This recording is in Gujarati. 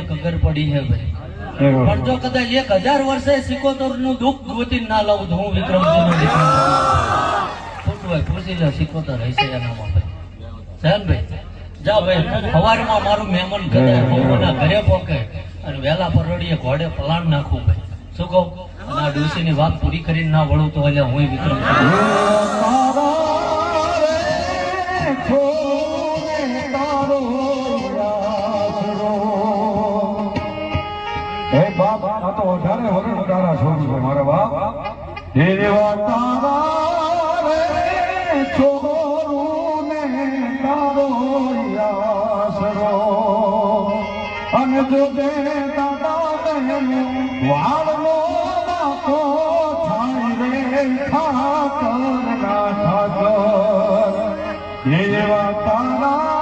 કગર પડી છે ભાઈ. પણ જો કદાચ 1000 વર્ષે 71 નું દુઃખ ગોતી ના લાવું તો હું વિક્રમસિંહ નો ખોટું હોય પૂછી લે 71 હશે એનામાં ભાઈ. સાહેબ ભાઈ જા ભાઈ સવારમાં મારું મહેમાન કદાચ ઘરે પોકે અને વહેલા પરડીએ ઘોડે પલાણ નાખું ભાઈ. શું કહું? અને આ ડોશીની વાત પૂરી કરીને ના વળું તો એટલે હું વિક્રમસિંહ મારા બાપ અને જો દે દાદા વાળનો નાખો થાય રે ઠાકર ના ઠાકર એવા તારા